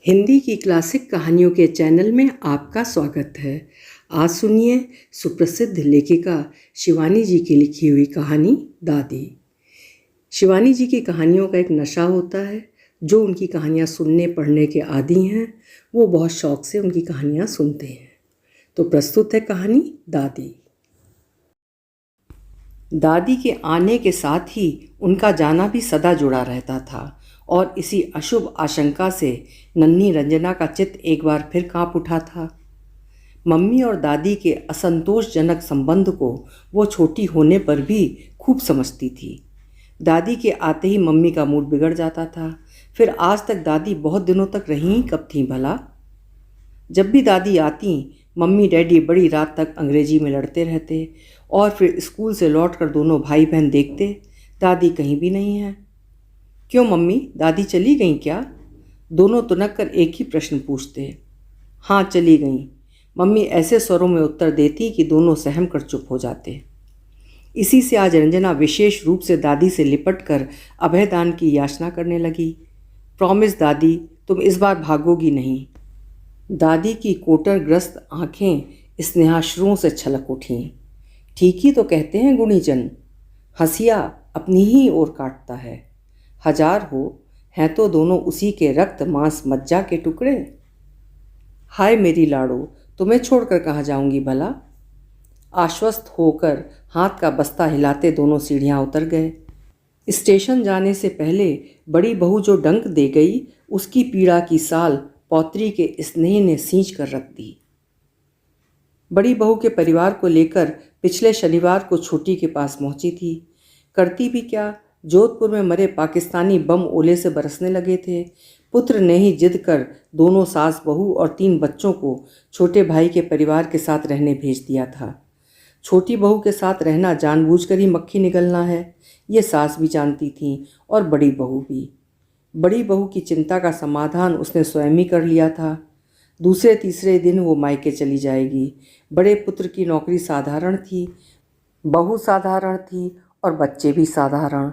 हिंदी की क्लासिक कहानियों के चैनल में आपका स्वागत है। आज सुनिए सुप्रसिद्ध लेखिका शिवानी जी की लिखी हुई कहानी दादी। शिवानी जी की कहानियों का एक नशा होता है। जो उनकी कहानियाँ सुनने पढ़ने के आदी हैं वो बहुत शौक से उनकी कहानियाँ सुनते हैं। तो प्रस्तुत है कहानी दादी। दादी के आने के साथ ही उनका जाना भी सदा जुड़ा रहता था और इसी अशुभ आशंका से नन्ही रंजना का चित्त एक बार फिर कांप उठा था। मम्मी और दादी के असंतोषजनक संबंध को वो छोटी होने पर भी खूब समझती थी। दादी के आते ही मम्मी का मूड बिगड़ जाता था। फिर आज तक दादी बहुत दिनों तक रहीं कब थीं भला। जब भी दादी आती मम्मी डैडी बड़ी रात तक अंग्रेजी में लड़ते रहते और फिर स्कूल से लौटकर दोनों भाई बहन देखते दादी कहीं भी नहीं है। क्यों मम्मी, दादी चली गई क्या? दोनों तुनक कर एक ही प्रश्न पूछते। हाँ चली गई, मम्मी ऐसे स्वरों में उत्तर देती कि दोनों सहम कर चुप हो जाते। इसी से आज रंजना विशेष रूप से दादी से लिपट कर अभयदान की याचना करने लगी। प्रॉमिस दादी, तुम इस बार भागोगी नहीं। दादी की कोटरग्रस्त आंखें स्नेहाश्रुओं से छलक उठीं। ठीक ही तो कहते हैं गुणीजन, हंसिया अपनी ही ओर काटता है। हजार हो, हैं तो दोनों उसी के रक्त मांस मज्जा के टुकड़े। हाय मेरी लाड़ो, तुम्हें छोड़कर कहाँ जाऊंगी भला। आश्वस्त होकर हाथ का बस्ता हिलाते दोनों सीढ़ियाँ उतर गए। स्टेशन जाने से पहले बड़ी बहू जो डंक दे गई उसकी पीड़ा की साल पौत्री के स्नेह ने सींच कर रख दी। बड़ी बहू के परिवार को लेकर पिछले शनिवार को छोटी के पास पहुंची थी। करती भी क्या, जोधपुर में मरे पाकिस्तानी बम ओले से बरसने लगे थे। पुत्र ने ही जिद कर दोनों सास बहू और 3 बच्चों को छोटे भाई के परिवार के साथ रहने भेज दिया था। छोटी बहू के साथ रहना जानबूझकर ही मक्खी निगलना है, ये सास भी जानती थी और बड़ी बहू भी। बड़ी बहू की चिंता का समाधान उसने स्वयं ही कर लिया था। दूसरे तीसरे दिन वो मायके चली जाएगी। बड़े पुत्र की नौकरी साधारण थी, बहू साधारण थी और बच्चे भी साधारण।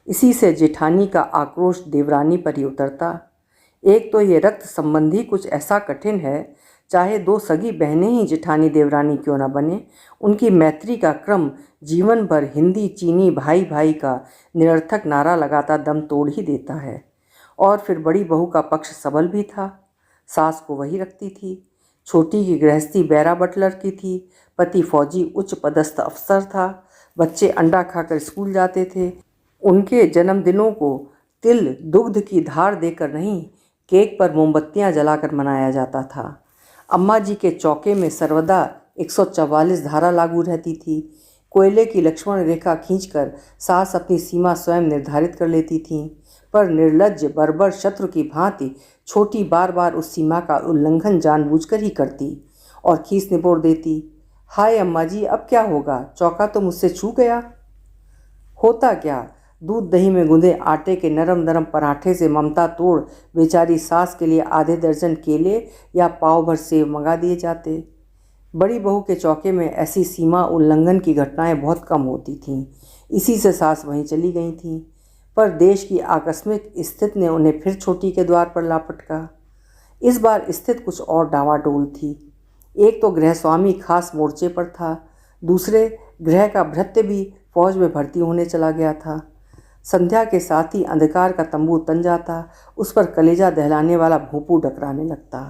इसी से जेठानी का आक्रोश देवरानी पर ही उतरता। एक तो ये रक्त संबंधी कुछ ऐसा कठिन है, चाहे 2 सगी बहनें ही जेठानी देवरानी क्यों न बने, उनकी मैत्री का क्रम जीवन भर हिंदी चीनी भाई भाई का निरर्थक नारा लगाता दम तोड़ ही देता है। और फिर बड़ी बहू का पक्ष सबल भी था। सास को वही रखती थी। छोटी की गृहस्थी बैरा बटलर की थी, पति फौजी उच्च पदस्थ अफसर था, बच्चे अंडा खाकर स्कूल जाते थे। उनके जन्मदिनों को तिल दुग्ध की धार देकर नहीं, केक पर मोमबत्तियां जलाकर मनाया जाता था। अम्मा जी के चौके में सर्वदा 144 धारा लागू रहती थी। कोयले की लक्ष्मण रेखा खींचकर सास अपनी सीमा स्वयं निर्धारित कर लेती थीं, पर निर्लज्ज बर्बर शत्रु की भांति छोटी बार बार उस सीमा का उल्लंघन जानबूझकर ही करती और खीस निपोड़ देती। हाय अम्मा जी, अब क्या होगा, चौका तो मुझसे छू गया। होता क्या, दूध दही में गुंदे आटे के नरम नरम पराठे से ममता तोड़ बेचारी सास के लिए आधे दर्जन केले या पाव भर सेव मंगा दिए जाते। बड़ी बहू के चौके में ऐसी सीमा उल्लंघन की घटनाएं बहुत कम होती थीं। इसी से सास वहीं चली गई थीं। पर देश की आकस्मिक स्थिति ने उन्हें फिर छोटी के द्वार पर ला पटका। इस बार स्थिति कुछ और डावाडोल थी। एक तो गृहस्वामी खास मोर्चे पर था, दूसरे गृह का भृत्य भी फौज में भर्ती होने चला गया था। संध्या के साथ ही अंधकार का तंबू तन जाता, उस पर कलेजा दहलाने वाला भोंपू डकराने लगता।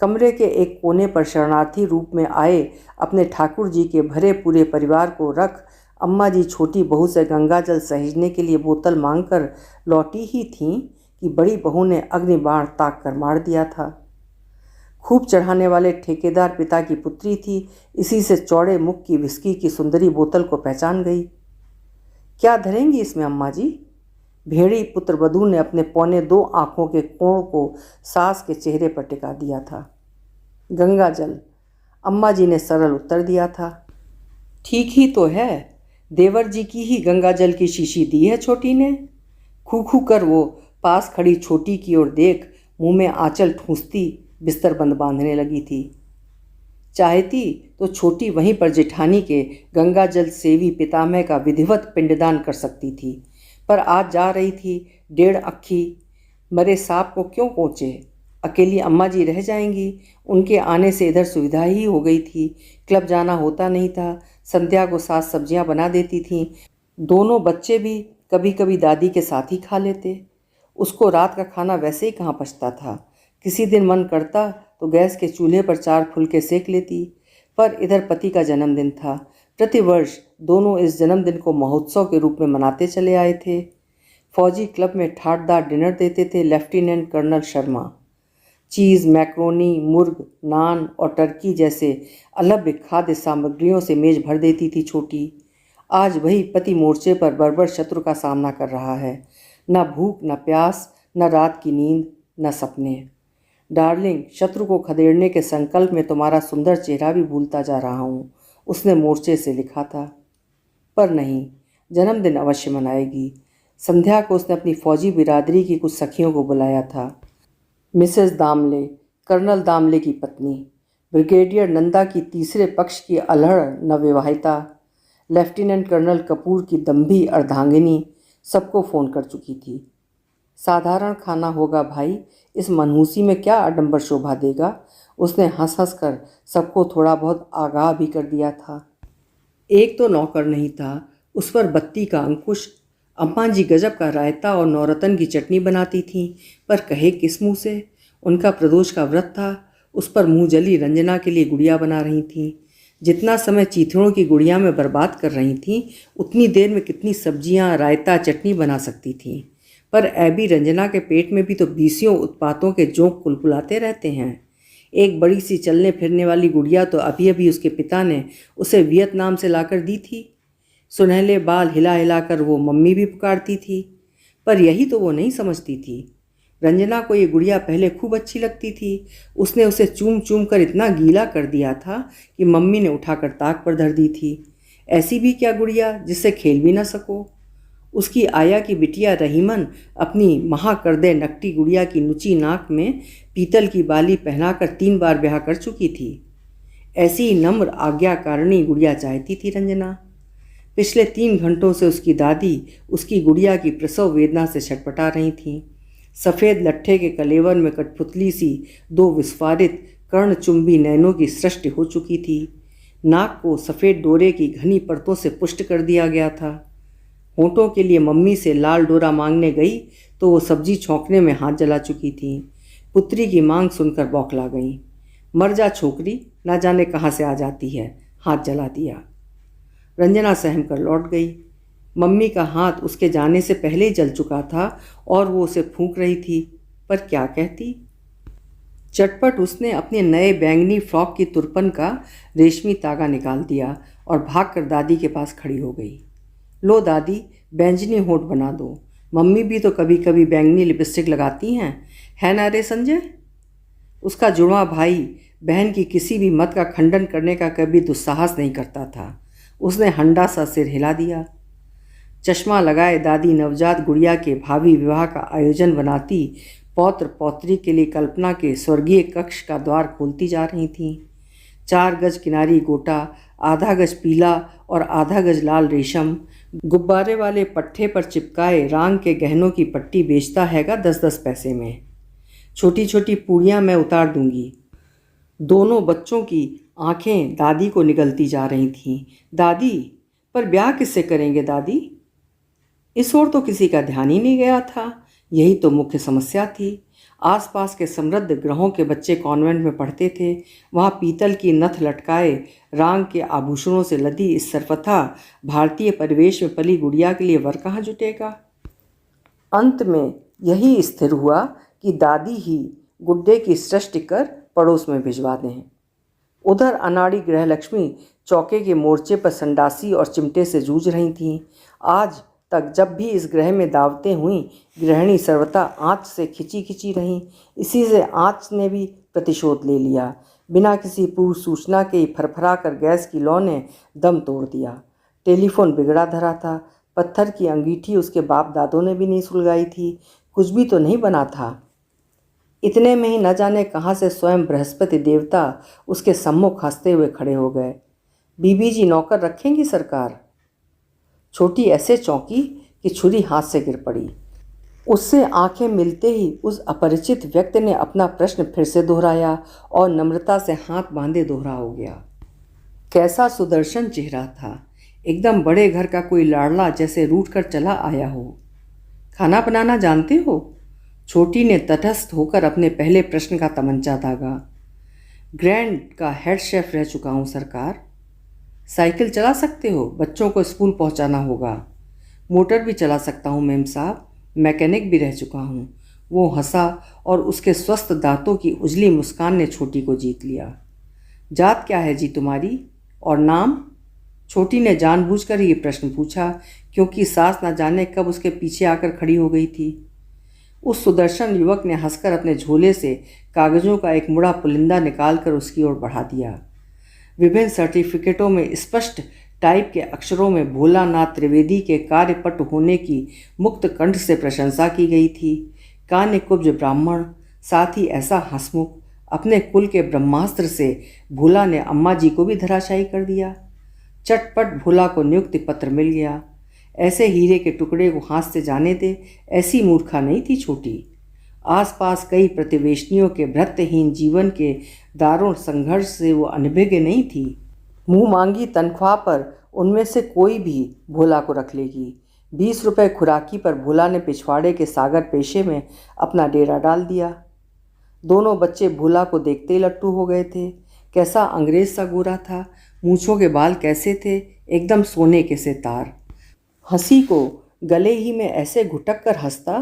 कमरे के एक कोने पर शरणार्थी रूप में आए अपने ठाकुर जी के भरे पूरे परिवार को रख अम्मा जी छोटी बहू से गंगा जल सहेजने के लिए बोतल मांगकर लौटी ही थीं कि बड़ी बहू ने अग्निबाण ताक कर मार दिया था। खूब चढ़ाने वाले ठेकेदार पिता की पुत्री थी, इसी से चौड़े मुख की विस्की की सुंदरी बोतल को पहचान गई। क्या धरेंगी इसमें अम्मा जी? भेड़ी पुत्र वधू ने अपने 1.25 आंखों के कोण को सास के चेहरे पर टिका दिया था। गंगा जल, अम्मा जी ने सरल उत्तर दिया था। ठीक ही तो है, देवर जी की ही गंगा जल की शीशी दी है छोटी ने। खू खू कर वो पास खड़ी छोटी की ओर देख मुंह में आंचल ठूंसती बिस्तर बंद बांधने लगी थी। चाहती तो छोटी वहीं पर जेठानी के गंगा जल सेवी पितामह का विधिवत पिंडदान कर सकती थी, पर आज जा रही थी 1.5 अक्खी मरे सांप को क्यों कोचे? अकेली अम्मा जी रह जाएंगी। उनके आने से इधर सुविधा ही हो गई थी। क्लब जाना होता नहीं था। संध्या को साथ सब्जियां बना देती थीं। दोनों बच्चे भी कभी कभी दादी के साथ ही खा लेते। उसको रात का खाना वैसे ही कहाँ पचता था। किसी दिन मन करता तो गैस के चूल्हे पर 4 फुलके सेक लेती। पर इधर पति का जन्मदिन था। प्रतिवर्ष दोनों इस जन्मदिन को महोत्सव के रूप में मनाते चले आए थे। फौजी क्लब में ठाटदार डिनर देते थे लेफ्टिनेंट कर्नल शर्मा। चीज़, मैक्रोनी, मुर्ग, नान और टर्की जैसे अलभ्य खाद्य सामग्रियों से मेज भर देती थी छोटी। आज वही पति मोर्चे पर बर्बर शत्रु का सामना कर रहा है। न भूख, न प्यास, न रात की नींद, न सपने। डार्लिंग, शत्रु को खदेड़ने के संकल्प में तुम्हारा सुंदर चेहरा भी भूलता जा रहा हूँ, उसने मोर्चे से लिखा था। पर नहीं, जन्मदिन अवश्य मनाएगी। संध्या को उसने अपनी फौजी बिरादरी की कुछ सखियों को बुलाया था। मिसेस दामले, कर्नल दामले की पत्नी, ब्रिगेडियर नंदा की तीसरे पक्ष की अल्हड़ नवविवाहिता, लेफ्टिनेंट कर्नल कपूर की दम्भी अर्धांगिनी सबको फ़ोन कर चुकी थी। साधारण खाना होगा भाई, इस मनहूसी में क्या आडंबर शोभा देगा, उसने हंस हंस कर सबको थोड़ा बहुत आगाह भी कर दिया था। एक तो नौकर नहीं था, उस पर बत्ती का अंकुश। अम्मा जी गजब का रायता और नौरतन की चटनी बनाती थीं, पर कहे किस मुँह से? उनका प्रदोष का व्रत था। उस पर मुँह जली रंजना के लिए गुड़िया बना रही थीं। जितना समय चीथड़ों की गुड़िया में बर्बाद कर रही थीं, उतनी देर में कितनी सब्जियां, रायता, चटनी बना सकती थीं। पर ऐबी रंजना के पेट में भी तो बीसियों उत्पातों के जोंक कुलकुलाते रहते हैं। एक बड़ी सी चलने फिरने वाली गुड़िया तो अभी अभी उसके पिता ने उसे वियतनाम से लाकर दी थी। सुनहले बाल हिला हिलाकर वो मम्मी भी पुकारती थी। पर यही तो वो नहीं समझती थी। रंजना को ये गुड़िया पहले खूब अच्छी लगती थी। उसने उसे चूम चूम कर इतना गीला कर दिया था कि मम्मी ने उठाकर ताक पर धर दी थी। ऐसी भी क्या गुड़िया जिससे खेल भी ना सको? उसकी आया की बिटिया रहीमन अपनी महाकर्दे नकटी गुड़िया की नुची नाक में पीतल की बाली पहनाकर 3 बार ब्याह कर चुकी थी। ऐसी नम्र आज्ञाकारिणी गुड़िया चाहती थी रंजना। पिछले 3 घंटों से उसकी दादी उसकी गुड़िया की प्रसव वेदना से छटपटा रही थीं। सफ़ेद लट्ठे के कलेवर में कठपुतली सी 2 विस्फारित कर्णचुंबी नैनों की सृष्टि हो चुकी थी। नाक को सफ़ेद डोरे की घनी परतों से पुष्ट कर दिया गया था। होंठों के लिए मम्मी से लाल डोरा मांगने गई तो वो सब्जी छौंकने में हाथ जला चुकी थी। पुत्री की मांग सुनकर बौखला गई। मर जा छोकरी, ना जाने कहाँ से आ जाती है, हाथ जला दिया। रंजना सहम कर लौट गई। मम्मी का हाथ उसके जाने से पहले ही जल चुका था और वो उसे फूंक रही थी, पर क्या कहती? चटपट उसने अपने नए बैंगनी फ्रॉक की तुरपन का रेशमी तागा निकाल दिया और भागकर दादी के पास खड़ी हो गई। लो दादी, बैंगनी होंठ बना दो। मम्मी भी तो कभी कभी बैंगनी लिपस्टिक लगाती हैं, है ना रे संजय? उसका जुड़वा भाई बहन की किसी भी मत का खंडन करने का कभी दुस्साहस नहीं करता था। उसने हंडा सा सिर हिला दिया। चश्मा लगाए दादी नवजात गुड़िया के भावी विवाह का आयोजन बनाती पौत्र पौत्री के लिए कल्पना के स्वर्गीय कक्ष का द्वार खोलती जा रही थीं। 4 गज किनारी गोटा, आधा गज पीला और आधा गज लाल रेशम, गुब्बारे वाले पट्टे पर चिपकाए रांग के गहनों की पट्टी बेचता हैगा 10-10 पैसे में। छोटी छोटी पूड़ियाँ मैं उतार दूंगी। दोनों बच्चों की आंखें दादी को निगलती जा रही थीं। दादी, पर ब्याह किससे करेंगे दादी? इस ओर तो किसी का ध्यान ही नहीं गया था। यही तो मुख्य समस्या थी। आसपास के समृद्ध ग्रहों के बच्चे कॉन्वेंट में पढ़ते थे। वहाँ पीतल की नथ लटकाए रांग के आभूषणों से लदी इस सर्वथा भारतीय परिवेश में पली गुड़िया के लिए वर कहाँ जुटेगा? अंत में यही स्थिर हुआ कि दादी ही गुड्डे की सृष्टि कर पड़ोस में भिजवा दें। उधर अनाड़ी गृहलक्ष्मी चौके के मोर्चे पर संडासी और चिमटे से जूझ रही थीं। आज तक जब भी इस ग्रह में दावतें हुईं, गृहिणी सर्वथा आँच से खिंची खिंची रहीं। इसी से आँच ने भी प्रतिशोध ले लिया। बिना किसी पूर्व सूचना के ही फरफरा कर गैस की लौ ने दम तोड़ दिया। टेलीफोन बिगड़ा धरा था। पत्थर की अंगीठी उसके बाप दादों ने भी नहीं सुलगाई थी। कुछ भी तो नहीं बना था। इतने में ही न जाने कहाँ से स्वयं बृहस्पति देवता उसके सम्मुख हंसते हुए खड़े हो गए। बीबी जी नौकर रखेंगी सरकार? छोटी ऐसे चौंकी कि छुरी हाथ से गिर पड़ी। उससे आंखें मिलते ही उस अपरिचित व्यक्ति ने अपना प्रश्न फिर से दोहराया और नम्रता से हाथ बांधे दोहरा हो गया। कैसा सुदर्शन चेहरा था, एकदम बड़े घर का कोई लाड़ला जैसे रूठ कर चला आया हो। खाना बनाना जानते हो? छोटी ने तटस्थ होकर अपने पहले प्रश्न का तमंचा दागा। ग्रैंड का हेड शेफ रह चुका हूँ सरकार। साइकिल चला सकते हो? बच्चों को स्कूल पहुँचाना होगा। मोटर भी चला सकता हूँ मेम साहब, मैकेनिक भी रह चुका हूँ। वो हंसा और उसके स्वस्थ दांतों की उजली मुस्कान ने छोटी को जीत लिया। जात क्या है जी तुम्हारी, और नाम? छोटी ने जानबूझकर ये प्रश्न पूछा क्योंकि सास न जाने कब उसके पीछे आकर खड़ी हो गई थी। उस सुदर्शन युवक ने हंसकर अपने झोले से कागजों का एक मुड़ा पुलिंदा निकालकर उसकी ओर बढ़ा दिया। विभिन्न सर्टिफिकेटों में स्पष्ट टाइप के अक्षरों में भोलानाथ त्रिवेदी के कार्यपट होने की मुक्त कंठ से प्रशंसा की गई थी। कान्य कुब्ज ब्राह्मण, साथ ही ऐसा हंसमुख, अपने कुल के ब्रह्मास्त्र से भोला ने अम्मा जी को भी धराशायी कर दिया। चटपट भोला को नियुक्ति पत्र मिल गया। ऐसे हीरे के टुकड़े को हाथ से जाने दे, ऐसी मूर्खा नहीं थी छोटी। आसपास कई प्रतिवेशनियों के भ्रत्यहीन जीवन के दारुण संघर्ष से वो अनभिज्ञ नहीं थी। मुंह मांगी तनख्वाह पर उनमें से कोई भी भोला को रख लेगी। 20 रुपये खुराकी पर भोला ने पिछवाड़े के सागर पेशे में अपना डेरा डाल दिया। दोनों बच्चे भोला को देखते ही लट्टू हो गए थे। कैसा अंग्रेज सा गोरा था, मूँछों के बाल कैसे थे, एकदम सोने के से तार। हंसी को गले ही में ऐसे घुटक कर हंसता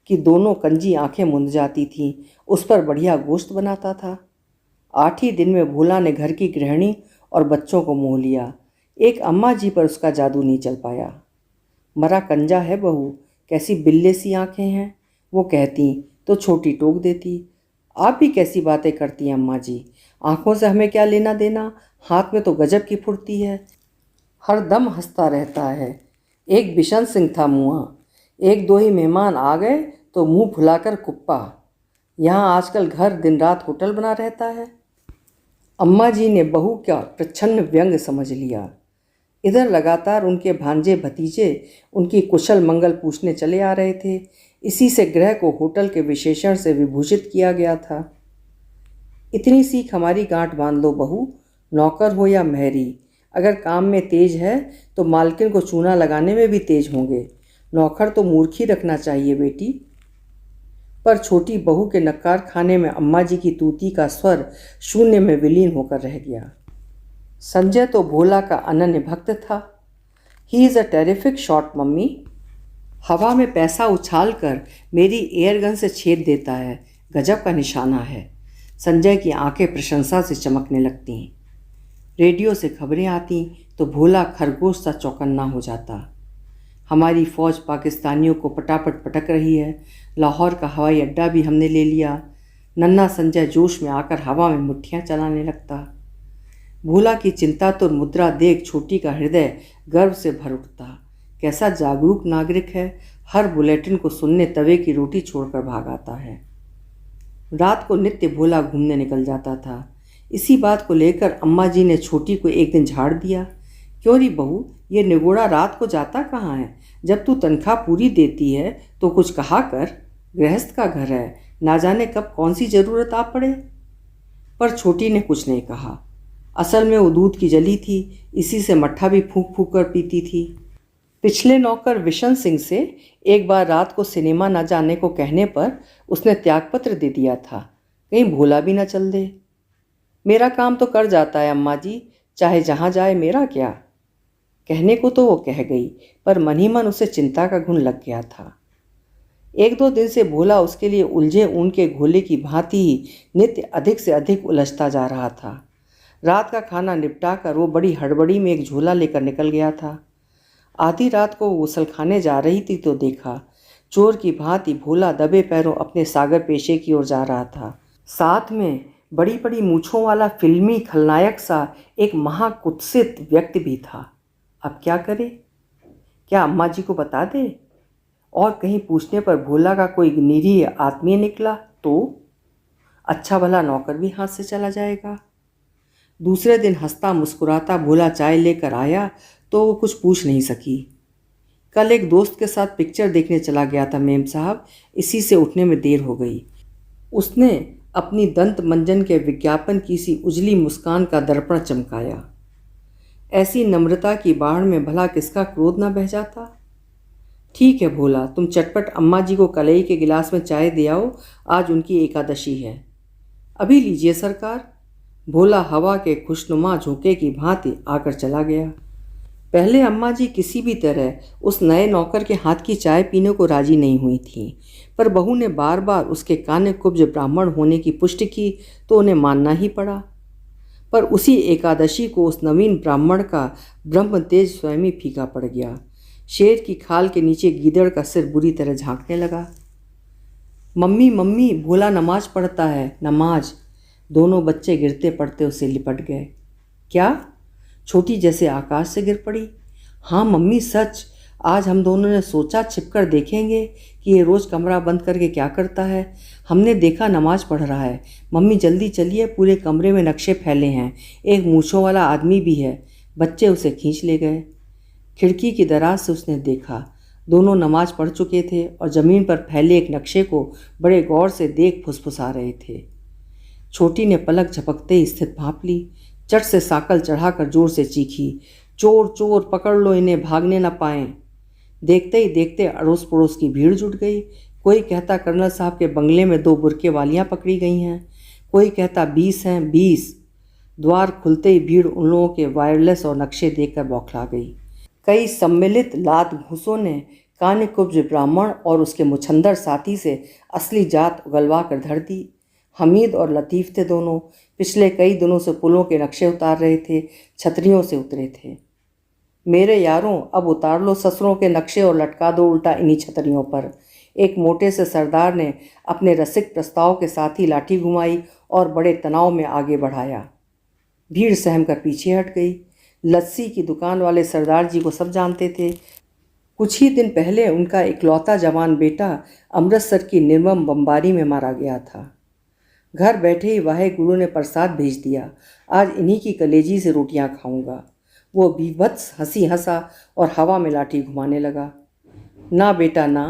कि दोनों कंजी आंखें मुंद जाती थीं। उस पर बढ़िया गोश्त बनाता था। 8 ही दिन में भोला ने घर की गृहिणी और बच्चों को मोह लिया। एक अम्मा जी पर उसका जादू नहीं चल पाया। मरा कंजा है बहू, कैसी बिल्ले सी आंखें हैं, वो कहती तो छोटी टोक देती। आप भी कैसी बातें करती हैं अम्मा जी, आंखों से हमें क्या लेना देना, हाथ में तो गजब की फुर्ती है। हर दम हंसता रहता है। एक बिशन सिंह था मुआ, एक दो ही मेहमान आ गए तो मुंह फुलाकर कुप्पा। यहाँ आजकल घर दिन रात होटल बना रहता है। अम्मा जी ने बहू का प्रच्छन्न व्यंग समझ लिया। इधर लगातार उनके भांजे भतीजे उनकी कुशल मंगल पूछने चले आ रहे थे। इसी से गृह को होटल के विशेषण से विभूषित किया गया था। इतनी सीख हमारी गांठ बांध लो बहू, नौकर हो या मेहरी, अगर काम में तेज है तो मालकिन को चूना लगाने में भी तेज होंगे। नौकर तो मूर्ख ही रखना चाहिए बेटी। पर छोटी बहू के नक्कार खाने में अम्मा जी की तूती का स्वर शून्य में विलीन होकर रह गया। संजय तो भोला का अनन्य भक्त था। He is a terrific shot mummy. हवा में पैसा उछाल कर मेरी एयरगन से छेद देता है, गजब का निशाना है। संजय की आंखें प्रशंसा से चमकने लगती। रेडियो से खबरें आती तो भोला खरगोश सा चौकन्ना हो जाता। हमारी फ़ौज पाकिस्तानियों को पटापट पटक रही है, लाहौर का हवाई अड्डा भी हमने ले लिया। नन्हा संजय जोश में आकर हवा में मुट्ठियाँ चलाने लगता। भोला की चिंतातुर मुद्रा देख छोटी का हृदय गर्व से भर उठता। कैसा जागरूक नागरिक है, हर बुलेटिन को सुनने तवे की रोटी छोड़कर भाग आता है। रात को नित्य भोला घूमने निकल जाता था। इसी बात को लेकर अम्मा जी ने छोटी को एक दिन झाड़ दिया। क्यों री बहू, ये निगोड़ा रात को जाता कहाँ है? जब तू तनख्वाह पूरी देती है तो कुछ कहा कर, गृहस्थ का घर है, ना जाने कब कौन सी ज़रूरत आ पड़े। पर छोटी ने कुछ नहीं कहा। असल में वो दूध की जली थी, इसी से मट्ठा भी फूंक फूंक कर पीती थी। पिछले नौकर विशन सिंह से एक बार रात को सिनेमा न जाने को कहने पर उसने त्यागपत्र दे दिया था, कहीं भोला भी न चल दे। मेरा काम तो कर जाता है अम्मा जी, चाहे जहाँ जाए मेरा क्या। कहने को तो वो कह गई, पर मन ही मन उसे चिंता का घुन लग गया था। 1-2 दिन से भोला उसके लिए उलझे ऊन के घोले की भांति ही नित्य अधिक से अधिक उलझता जा रहा था। रात का खाना निपटा कर वो बड़ी हड़बड़ी में एक झोला लेकर निकल गया था। आधी रात को गुसलखाने जा रही थी तो देखा, चोर की भांति भोला दबे पैरों अपने सागर पेशे की ओर जा रहा था। साथ में बड़ी बड़ी मूँछों वाला फिल्मी खलनायक सा एक महाकुत्सित व्यक्ति भी था। अब क्या करे? क्या अम्मा जी को बता दे? और कहीं पूछने पर भोला का कोई निरीह आत्मीय निकला तो अच्छा भला नौकर भी हाथ से चला जाएगा। दूसरे दिन हंसता मुस्कुराता भोला चाय लेकर आया तो वो कुछ पूछ नहीं सकी। कल एक दोस्त के साथ पिक्चर देखने चला गया था मेम साहब, इसी से उठने में देर हो गई। उसने अपनी दंत मंजन के विज्ञापन की सी उजली मुस्कान का दर्पण चमकाया। ऐसी नम्रता की बाढ़ में भला किसका क्रोध न बह जाता। ठीक है भोला, तुम चटपट अम्मा जी को कलई के गिलास में चाय दे आओ, आज उनकी एकादशी है। अभी लीजिए सरकार। भोला हवा के खुशनुमा झोंके की भांति आकर चला गया। पहले अम्मा जी किसी भी तरह उस नए नौकर के हाथ की चाय पीने को राजी नहीं हुई थीं, पर बहू ने बार बार उसके कान्य कुब्ज ब्राह्मण होने की पुष्टि की तो उन्हें मानना ही पड़ा। पर उसी एकादशी को उस नवीन ब्राह्मण का ब्रह्म तेज स्वयं ही फीका पड़ गया। शेर की खाल के नीचे गीदड़ का सिर बुरी तरह झांकने लगा। मम्मी मम्मी, भोला नमाज पढ़ता है, नमाज। दोनों बच्चे गिरते पड़ते उसे लिपट गए। क्या? छोटी जैसे आकाश से गिर पड़ी। हाँ मम्मी सच, आज हम दोनों ने सोचा छिपकर देखेंगे कि ये रोज़ कमरा बंद करके क्या करता है। हमने देखा नमाज पढ़ रहा है। मम्मी जल्दी चलिए, पूरे कमरे में नक्शे फैले हैं, एक मूँछों वाला आदमी भी है। बच्चे उसे खींच ले गए। खिड़की की दराज से उसने देखा, दोनों नमाज पढ़ चुके थे और ज़मीन पर फैले एक नक्शे को बड़े गौर से देख फुसफुसा रहे थे। छोटी ने पलक झपकते ही स्थिति भांप ली। चट से साकल चढ़ाकर जोर से चीखी, चोर चोर, पकड़ लो इन्हें, भागने न पाएं। देखते ही देखते अड़ोस पड़ोस की भीड़ जुट गई। कोई कहता कर्नल साहब के बंगले में 2 बुरके वालियाँ पकड़ी गई हैं, कोई कहता 20 हैं 20। द्वार खुलते ही भीड़ उन लोगों के वायरलेस और नक्शे देखकर बौखला गई। कई सम्मिलित लात घूसों ने कान्य कुब्ज ब्राह्मण और उसके मुछंदर साथी से असली जात उगलवा कर धर दी। हमीद और लतीफ़ थे दोनों, पिछले कई दिनों से पुलों के नक्शे उतार रहे थे, छतरियों से उतरे थे। मेरे यारों, अब उतार लो ससुरों के नक्शे और लटका दो उल्टा इन्हीं छतरियों पर। एक मोटे से सरदार ने अपने रसिक प्रस्ताव के साथ ही लाठी घुमाई और बड़े तनाव में आगे बढ़ाया। भीड़ सहम कर पीछे हट गई। लस्सी की दुकान वाले सरदार जी को सब जानते थे। कुछ ही दिन पहले उनका इकलौता जवान बेटा अमृतसर की निर्मम बमबारी में मारा गया था। घर बैठे ही वाहे गुरु ने प्रसाद भेज दिया, आज इन्हीं की कलेजी से रोटियां खाऊंगा। वो बीभत्स हंसी हंसा और हवा में लाठी घुमाने लगा। ना बेटा ना,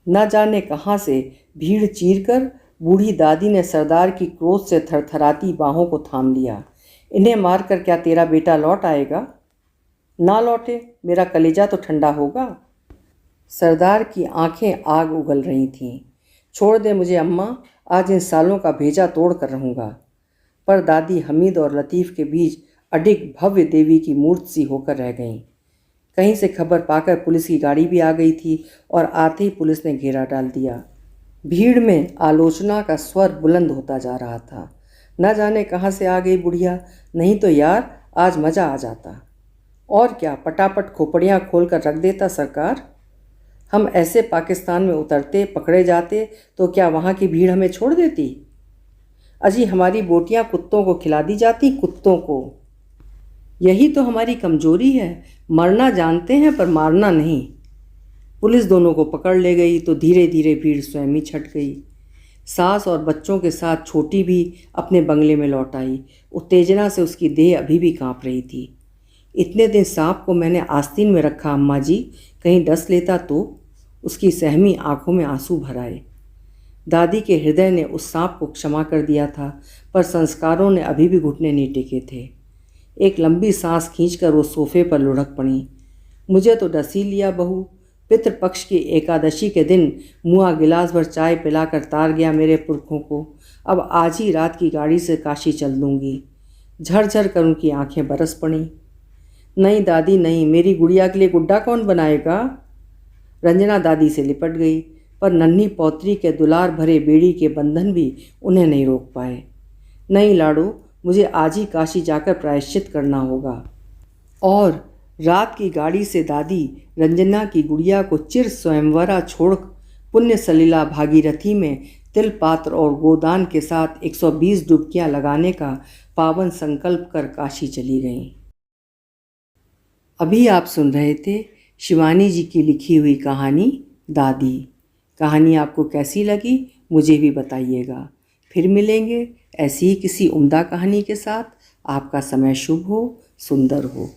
न जाने कहाँ से भीड़ चीरकर बूढ़ी दादी ने सरदार की क्रोध से थरथराती बाहों को थाम लिया। इन्हें मारकर क्या तेरा बेटा लौट आएगा? ना लौटे, मेरा कलेजा तो ठंडा होगा। सरदार की आंखें आग उगल रही थीं। छोड़ दे मुझे अम्मा, आज इन सालों का भेजा तोड़ कर रहूँगा। पर दादी हमीद और लतीफ़ के बीच अडिग भव्य देवी की मूर्ति सी होकर रह गईं। कहीं से खबर पाकर पुलिस की गाड़ी भी आ गई थी और आते ही पुलिस ने घेरा डाल दिया। भीड़ में आलोचना का स्वर बुलंद होता जा रहा था। न जाने कहाँ से आ गई बुढ़िया, नहीं तो यार आज मज़ा आ जाता। और क्या, पटापट खोपड़ियाँ खोल कर रख देता सरकार। हम ऐसे पाकिस्तान में उतरते, पकड़े जाते तो क्या वहाँ की भीड़ हमें छोड़ देती? अजी हमारी बोटियाँ कुत्तों को खिला दी जाती, कुत्तों को। यही तो हमारी कमजोरी है, मरना जानते हैं पर मारना नहीं। पुलिस दोनों को पकड़ ले गई तो धीरे धीरे भीड़ स्वयं ही छट गई। सास और बच्चों के साथ छोटी भी अपने बंगले में लौट आई। उत्तेजना से उसकी देह अभी भी काँप रही थी। इतने दिन सांप को मैंने आस्तीन में रखा अम्मा जी, कहीं डस लेता तो? उसकी सहमी आंखों में आंसू भर आए। दादी के हृदय ने उस सांप को क्षमा कर दिया था, पर संस्कारों ने अभी भी घुटने नहीं टेके थे। एक लंबी सांस खींचकर वो सोफे पर लुढ़क पड़ी। मुझे तो डस ही लिया बहू। पितृपक्ष की एकादशी के दिन मुआ गिलास भर चाय पिलाकर तार गया मेरे पुरखों को। अब आज ही रात की गाड़ी से काशी चल दूंगी। झरझर कर उनकी आंखें बरस पड़ीं। नहीं दादी नहीं, मेरी गुड़िया के लिए गुड्डा कौन बनाएगा? रंजना दादी से लिपट गई, पर नन्ही पौत्री के दुलार भरे बेड़ी के बंधन भी उन्हें नहीं रोक पाए। नहीं लाडो, मुझे आज ही काशी जाकर प्रायश्चित करना होगा। और रात की गाड़ी से दादी रंजना की गुड़िया को चिर स्वयंवरा छोड़ पुण्य सलीला भागीरथी में तिल पात्र और गोदान के साथ 120 डुबकियां लगाने का पावन संकल्प कर काशी चली गईं। अभी आप सुन रहे थे शिवानी जी की लिखी हुई कहानी दादी। कहानी आपको कैसी लगी मुझे भी बताइएगा। फिर मिलेंगे ऐसी ही किसी उम्दा कहानी के साथ। आपका समय शुभ हो, सुंदर हो।